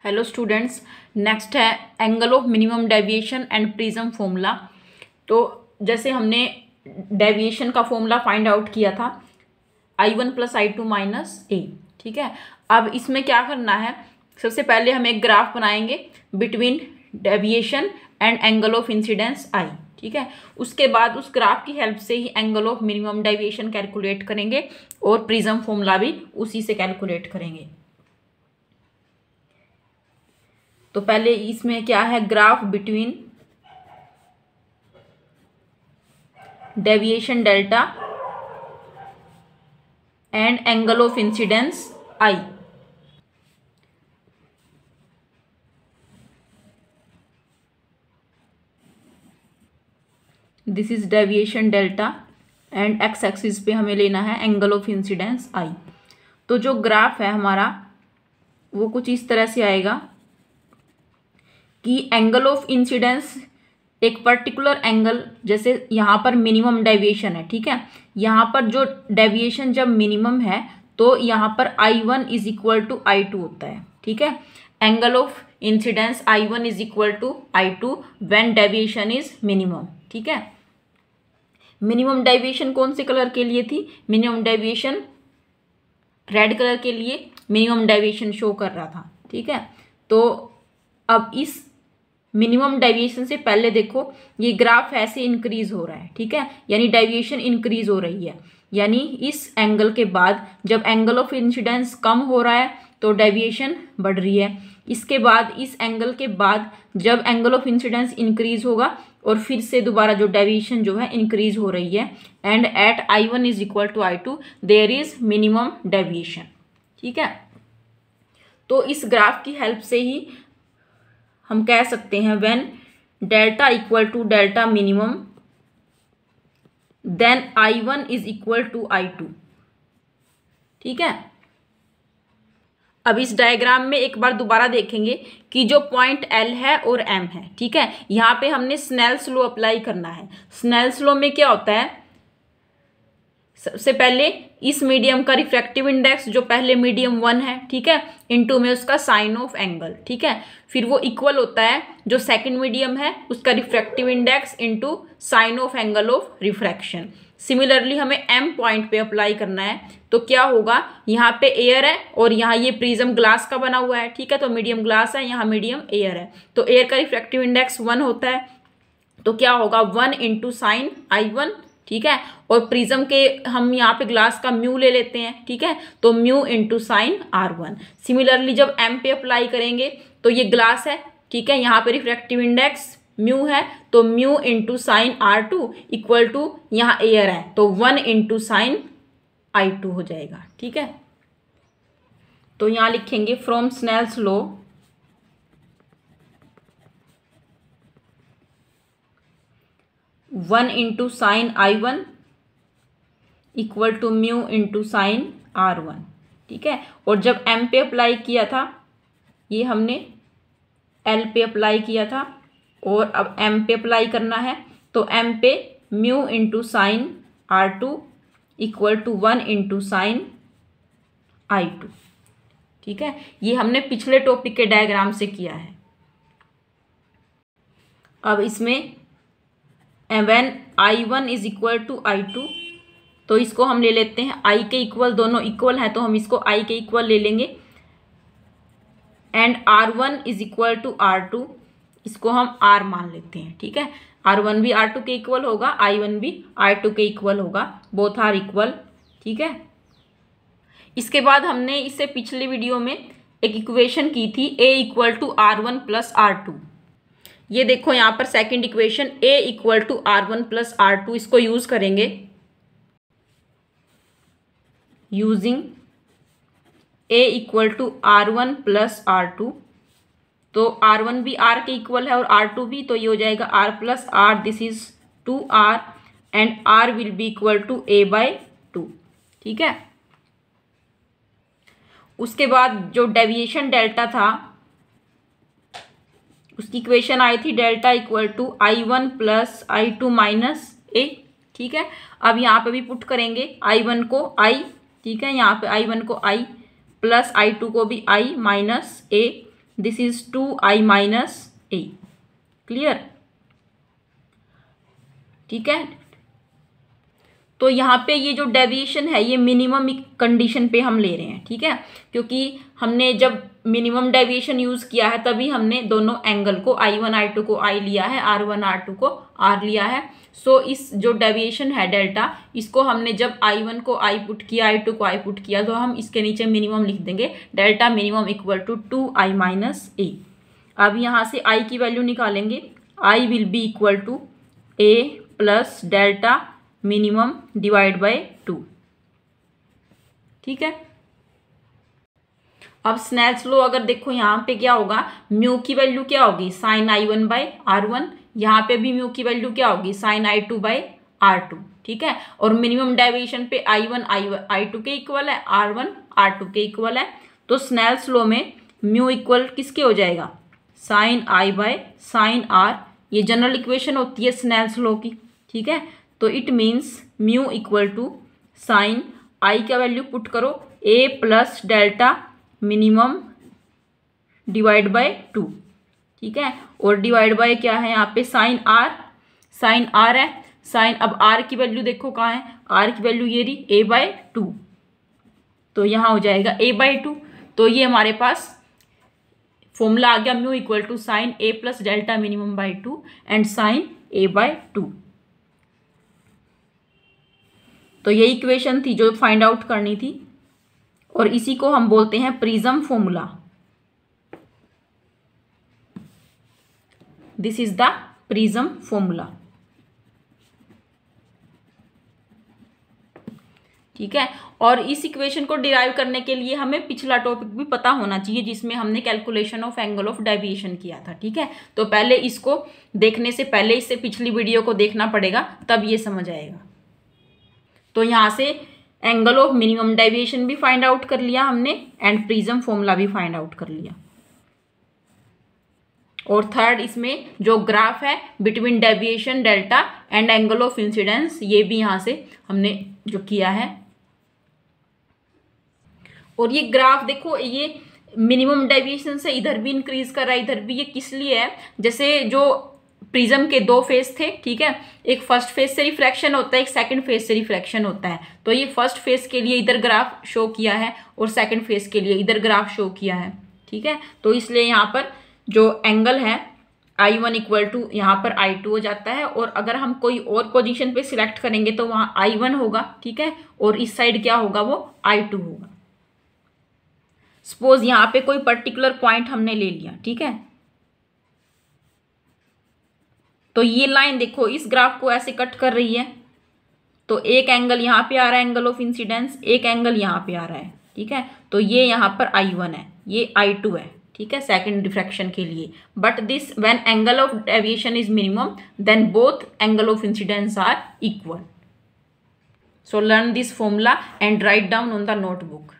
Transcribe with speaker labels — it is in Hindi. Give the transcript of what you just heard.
Speaker 1: हेलो स्टूडेंट्स, नेक्स्ट है angle of minimum deviation and prism formula. तो जैसे हमने डेविएशन का फॉर्मूला फाइंड आउट किया था I1 + I2 - A, ठीक है। अब इसमें क्या करना है, सबसे पहले हम एक ग्राफ बनाएंगे between deviation and angle of incidence I, ठीक है। उसके बाद उस ग्राफ की हेल्प से ही angle of minimum deviation calculate करेंगे और प्रिज्म फॉर्मूला भी उसी से कैलकुलेट करेंगे। तो पहले इसमें क्या है, graph between deviation delta and angle of incidence I। This is deviation delta and x axis पे हमें लेना है एंगल ऑफ इंसिडेंस I। तो जो ग्राफ है हमारा वो कुछ इस तरह से आएगा कि एंगल ऑफ इंसिडेंस एक पर्टिकुलर एंगल, जैसे यहाँ पर मिनिमम डेविएशन है, ठीक है। यहाँ पर जो डेविएशन जब मिनिमम है तो यहाँ पर I1 = I2 होता है, ठीक है। Angle of incidence I1 = I2 when deviation is minimum, ठीक है। मिनिमम डेविएशन कौन से कलर के लिए थी? मिनिमम डेविएशन रेड कलर के लिए मिनिमम डेविएशन शो कर रहा था, ठीक है। तो अब इस मिनिमम डेविएशन से पहले देखो ये ग्राफ ऐसे इंक्रीज हो रहा है, ठीक है, यानी डेविएशन इंक्रीज हो रही है। यानी इस एंगल के बाद जब एंगल ऑफ इंसिडेंस कम हो रहा है तो डेविएशन बढ़ रही है। इसके बाद इस एंगल के बाद जब एंगल ऑफ इंसिडेंस इंक्रीज होगा और फिर से दोबारा जो डेविएशन जो है इंक्रीज हो रही है। And at I1 = I2 there is minimum deviation, ठीक है। तो इस ग्राफ की हेल्प से ही हम कह सकते हैं when delta = delta minimum then I1 = I2, ठीक है। अब इस डायग्राम में एक बार दोबारा देखेंगे कि जो पॉइंट L है और M है, ठीक है। यहाँ पे हमने स्नेल्स लॉ अप्लाई करना है। स्नेल्स लॉ में क्या होता है, सबसे पहले इस मीडियम का रिफ्रैक्टिव इंडेक्स जो पहले मीडियम 1 है, ठीक है, इनटू में उसका साइन ऑफ एंगल, ठीक है। फिर वो इक्वल होता है जो सेकंड मीडियम है उसका refractive index into sine of angle of refraction. Similarly हमें M पॉइंट पे अप्लाई करना है। तो क्या होगा, यहाँ पे एयर है और यहाँ ये प्रिज्म ग्लास का बना हुआ है, ठीक है। तो मीडियम ग्लास है, यहाँ मीडियम एयर है। तो एयर का रिफ्रैक्टिव इंडेक्स 1 होता है। तो क्या होगा, 1 × साइन I1, ठीक है। और प्रिज्म के हम यहाँ पे ग्लास का म्यू ले लेते हैं, ठीक है। तो म्यू × साइन R1। सिमिलरली जब M पे अप्लाई करेंगे तो ये ग्लास है, ठीक है, यहाँ पे रिफ्रैक्टिव इंडेक्स म्यू है तो म्यू × साइन R2 = यहाँ एयर है तो 1 × साइन I2 हो जाएगा, ठीक है। तो यहाँ लिखेंगे from Snell's law one × sine I1 = mu × sine R1, ठीक है। और जब M पे अप्लाई किया था, ये हमने L पे अप्लाई किया था और अब M पे अप्लाई करना है। तो M पे mu × sign R2 = 1 × sign I2, ठीक है। ये हमने पिछले टॉपिक के डायग्राम से किया है। अब इसमें व्हेन I1 = I2 तो इसको हम ले लेते हैं I के इक्वल, दोनों इक्वल हैं तो हम इसको I के इक्वल ले लेंगे। एंड R1 = R2, इसको हम R मान लेते हैं, ठीक है। R1 भी R2 के इक्वल होगा, I1 भी R2 के इक्वल होगा, बोथ आर इक्वल, ठीक है। इसके बाद हमने इससे पिछले वीडियो में एक इक्वेशन की थी A = R1 + R2। ये देखो यहाँ पर second equation A = R1 + R2, इसको यूज करेंगे यूजिंग A = R1 + R2। तो R1 भी R के इक्वल है और R2 भी, तो ये हो जाएगा R + R, this is 2R and R will be equal to A/2, ठीक है। उसके बाद जो डेविएशन डेल्टा था उसकी इक्वेशन आई थी डेल्टा = I1 + I2 - A, ठीक है। अब यहाँ पे भी पुट करेंगे I1 को I, ठीक है, यहाँ पे I1 को I प्लस I2 को भी I - A, this is 2i minus a। Clear? ठीक है, तो यहाँ पे ये जो डेविएशन है ये मिनिमम कंडीशन पे हम ले रहे हैं। ठीक है, क्योंकि हमने जब मिनिमम डेविएशन यूज किया है तभी हमने दोनों एंगल को I1 I2 को I लिया है, R1 R2 को R लिया है। सो इस जो डेविएशन है डेल्टा, इसको हमने जब I1 को I पुट किया, I2 को I पुट किया, तो हम इसके नीचे मिनिमम लिख देंगे, delta minimum equal to 2i minus a। अब यहाँ से I की वैल्यू निकालेंगे, I will be equal to a plus delta minimum divide by 2। ठीक है, अब स्नेल्स लॉ अगर देखो यहाँ पे क्या होगा, म्यू की वैल्यू क्या होगी, साइन I1 बाय R1। यहाँ पे भी म्यू की वैल्यू क्या होगी, साइन I2 बाय R2। ठीक है, और मिनिमम डेविएशन पे I1 I2 के इक्वल है, R1 R2 के इक्वल है। तो स्नेल्स लॉ में म्यू इक्वल किसके हो जाएगा, sine I by sine R। ये जनरल इक्वेशन होती है स्नेल्स लॉ की। ठीक है, तो it means mu equal to sine I का वैल्यू पुट करो a plus delta minimum divide by 2। ठीक है, और डिवाइड बाय क्या है यहाँ पे, साइन R है, साइन, अब R की वैल्यू देखो कहाँ है, R की वैल्यू ये रही a बाय 2, तो यहाँ हो जाएगा a बाय 2। तो ये हमारे पास फॉर्मूला आ गया, mu equal to sine a plus delta minimum by 2 and sine a by 2। तो ये इक्वेशन थी जो फाइंड आउट करनी थी, और इसी को हम बोलते हैं prism formula. This is the prism formula. ठीक है, और इस इक्वेशन को डिराइव करने के लिए हमें पिछला टॉपिक भी पता होना चाहिए जिसमें हमने calculation of angle of deviation किया था। ठीक है, तो पहले इसको देखने से पहले इससे पिछली वीडियो को देखना पड़ेगा, तब ये समझ आएगा। तो यहाँ से एंगल ऑफ मिनिमम डेविएशन भी फाइंड आउट कर लिया हमने, एंड प्रिज्म फॉर्मूला भी फाइंड आउट कर लिया। और थर्ड, इसमें जो ग्राफ है between deviation delta and angle of incidence, ये भी यहाँ से हमने जो किया है। और ये ग्राफ देखो, ये मिनिमम डेविएशन से इधर भी इंक्रीज कर रहा है, इधर भी। ये किस लिए है, जैसे जो प्रिज्म के दो फेस थे, ठीक है, एक फर्स्ट फेस से रिफ्रैक्शन होता है, एक सेकंड फेस से रिफ्रैक्शन होता है। तो ये फर्स्ट फेस के लिए इधर ग्राफ शो किया है और सेकंड फेस के लिए इधर ग्राफ शो किया है। ठीक है, तो इसलिए यहाँ पर जो एंगल है I1 इक्वल टू यहाँ पर I2 हो जाता है, और अगर हम कोई और पोजीशन पे सिलेक्ट करेंगे तो वहाँ I1 होगा। ठीक है, और इस साइड क्या होगा, वो I2 होगा। सपोज यहाँ पे कोई पर्टिकुलर पॉइंट हमने ले लिया। ठीक है, तो ये लाइन देखो इस ग्राफ को ऐसे कट कर रही है, तो एक एंगल यहाँ पे आ रहा है एंगल ऑफ इंसिडेंस, एक एंगल यहाँ पे आ रहा है। ठीक है, तो ये यहाँ पर I1 है, ये I2 है। ठीक है, सेकंड डिफ्रैक्शन के लिए। But this when angle of deviation is minimum, then both angle of incidence are equal. So learn this formula and write down on the notebook.